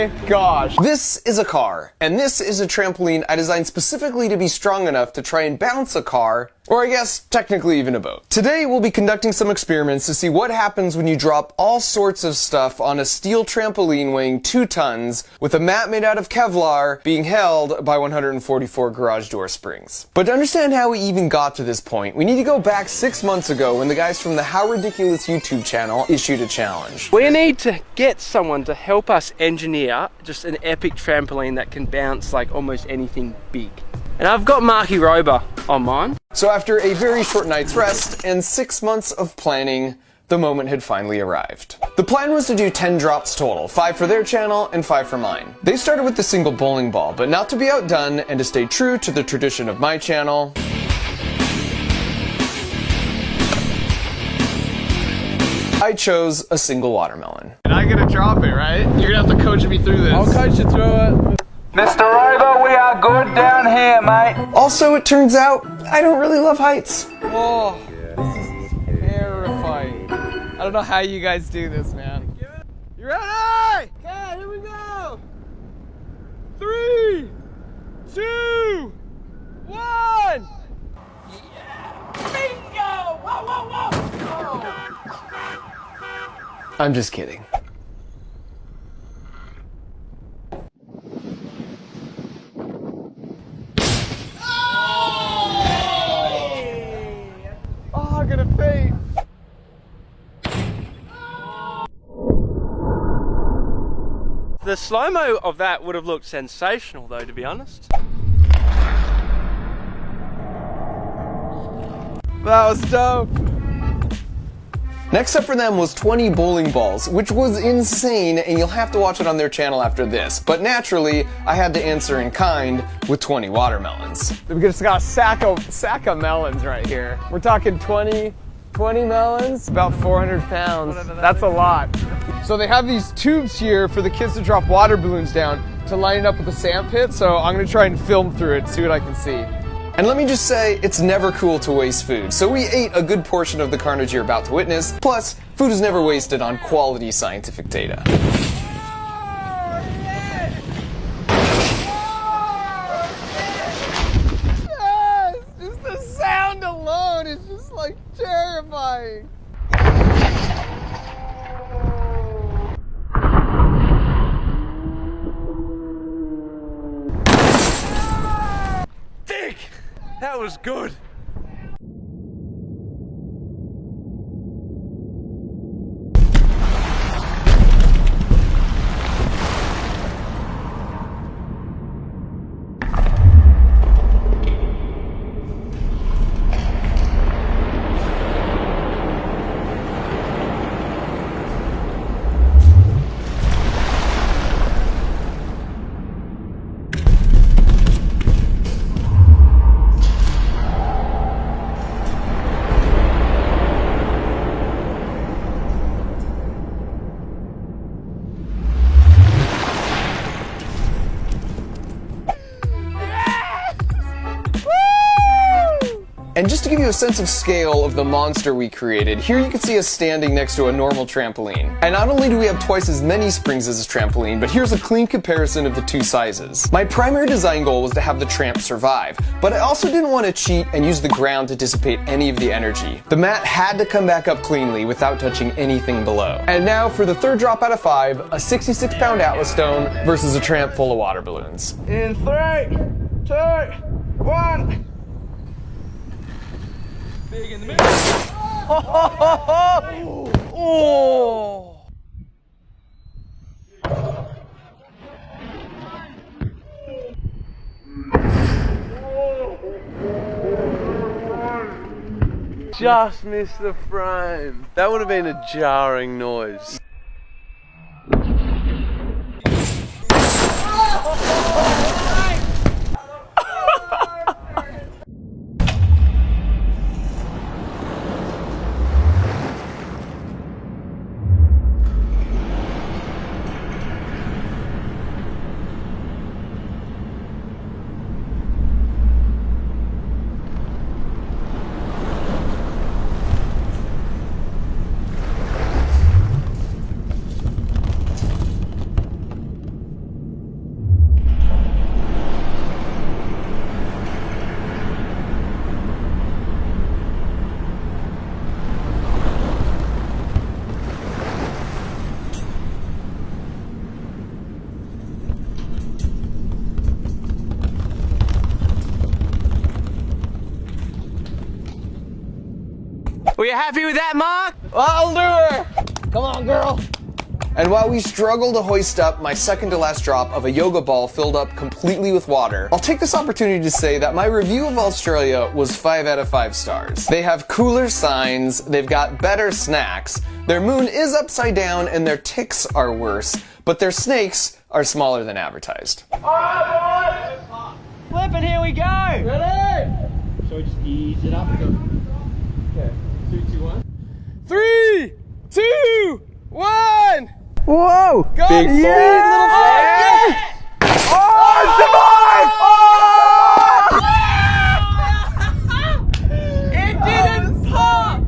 my gosh. This is a car, and this is a trampoline I designed specifically to be strong enough to try and bounce a car, or I guess technically even a boat. Today we'll be conducting some experiments to see what happens when you drop all sorts of stuff on a steel trampoline weighing 2 tons with a mat made out of Kevlar being held by 144 garage door springs. But to understand how we even got to this point, we need to go back 6 months ago when the guys from the How Ridiculous YouTube channel issued a challenge. We need to get someone to help us engineer just an epic trampoline that can bounce like almost anything big. And I've got Marky Rober on mine. So after a very short night's rest and 6 months of planning, the moment had finally arrived. The plan was to do 10 drops total, 5 for their channel and 5 for mine. They started with a single bowling ball, but not to be outdone and to stay true to the tradition of my channel, I chose a single watermelon. And I gotta drop it, right? You're gonna have to coach me through this. I'll coach you through it. Mr. Rover, we are good down here, mate. Also, it turns out, I don't really love heights. Oh, this is terrifying. I don't know how you guys do this, man. You ready? Okay, here we go. 3, 2, 1. Yeah. Bingo! Whoa, whoa, whoa! Oh. I'm just kidding. Oh, I'm gonna faint. The slow-mo of that would have looked sensational though, to be honest. That was dope. Next up for them was 20 bowling balls, which was insane, and you'll have to watch it on their channel after this. But naturally, I had to answer in kind with 20 watermelons. We just got a sack of melons right here. We're talking 20 melons, about 400 pounds. That's a lot. So they have these tubes here for the kids to drop water balloons down to line it up with the sand pit. So I'm gonna try and film through it, see what I can see. And let me just say, it's never cool to waste food. So we ate a good portion of the carnage you're about to witness. Plus, food is never wasted on quality scientific data. Yes! Just the sound alone is just like terrifying. That was good. And just to give you a sense of scale of the monster we created, here you can see us standing next to a normal trampoline. And not only do we have twice as many springs as a trampoline, but here's a clean comparison of the two sizes. My primary design goal was to have the tramp survive, but I also didn't want to cheat and use the ground to dissipate any of the energy. The mat had to come back up cleanly without touching anything below. And now for the third drop out of 5, a 66-pound Atlas stone versus a tramp full of water balloons. In 3, 2, 1. Big in the middle. Oh. Just missed the frame. That would have been a jarring noise. Were you happy with that, Mark? I'll do her. Come on, girl. And while we struggle to hoist up my second to last drop of a yoga ball filled up completely with water, I'll take this opportunity to say that my review of Australia was 5 out of 5 stars. They have cooler signs, they've got better snacks, their moon is upside down and their ticks are worse, but their snakes are smaller than advertised. Flip and here we go. Ready? So we just ease it up and go. Okay. 3, 2, 1. 3, 2, 1. Whoa! Go! Big Yeah! little flag. Yes! Oh, survive! It didn't pop!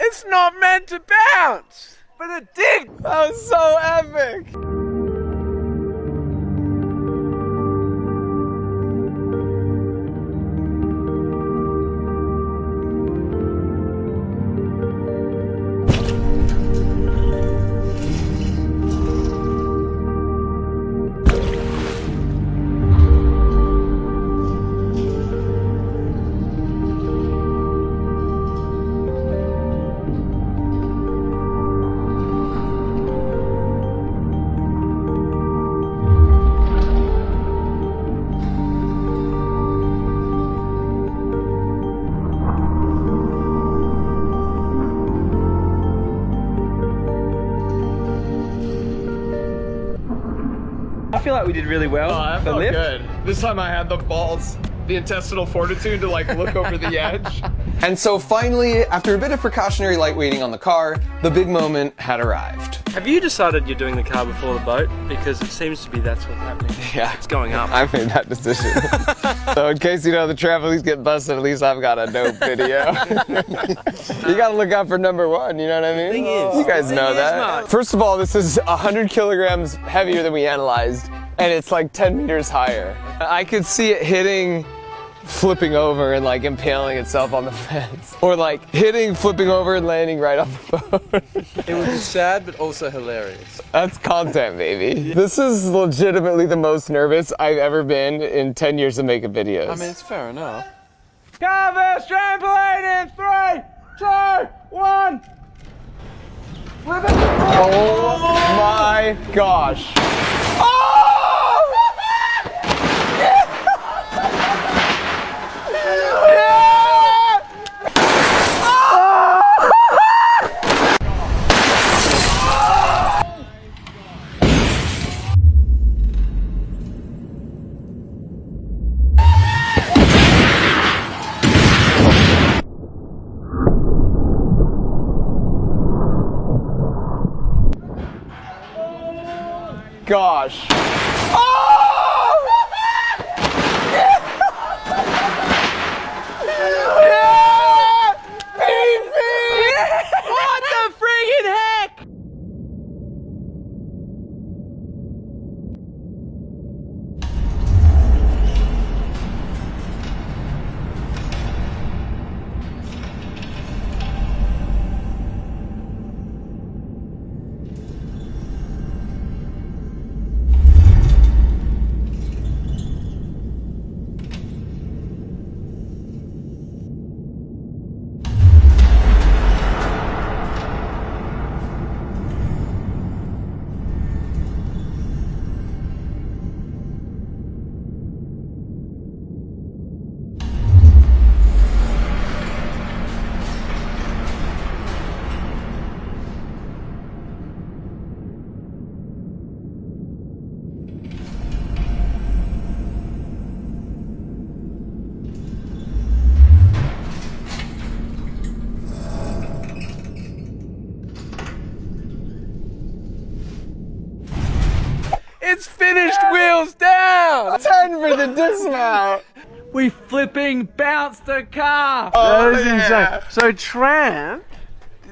It's not meant to bounce, but it did. That was so epic. I feel like we did really well. Oh, that the felt lift. good. This time I had the balls, the intestinal fortitude to like look over the edge. And so finally, after a bit of precautionary lightweighting on the car, the big moment had arrived. Have you decided you're doing the car before the boat? Because it seems to be that's what's happening. Yeah. It's going up. I made that decision. So in case you know the trampolines get busted, at least I've got a dope video. You gotta look out for number 1, you know what I mean? Thing is- you guys know thing is, that. Mark. First of all, this is 100 kilograms heavier than we analyzed, and it's like 10 meters higher. I could see it hitting, flipping over and like impaling itself on the fence. Or like hitting, flipping over and landing right on the boat. It would be sad, but also hilarious. That's content, baby. This is legitimately the most nervous I've ever been in 10 years of making videos. I mean, it's fair enough. Car versus trampoline in 3, 2, 1. Oh my gosh. Gosh. What the friggin' heck? It's finished, wheels down. 10 for the dismount. We flipping bounced the car. Oh, That is yeah. insane. So Tramp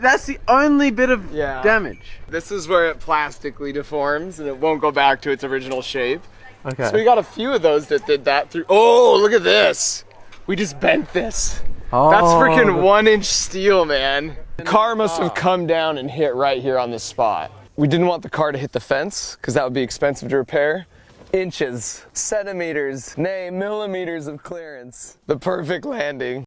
That's the only bit of Yeah. damage. This is where it plastically deforms and it won't go back to its original shape. Okay. So we got a few of those that did that through. Oh, look at this. We just bent this. That's freaking 1-inch steel, man. The car must have come down and hit right here on this spot. We didn't want the car to hit the fence because that would be expensive to repair. Inches, centimeters, nay, millimeters of clearance. The perfect landing.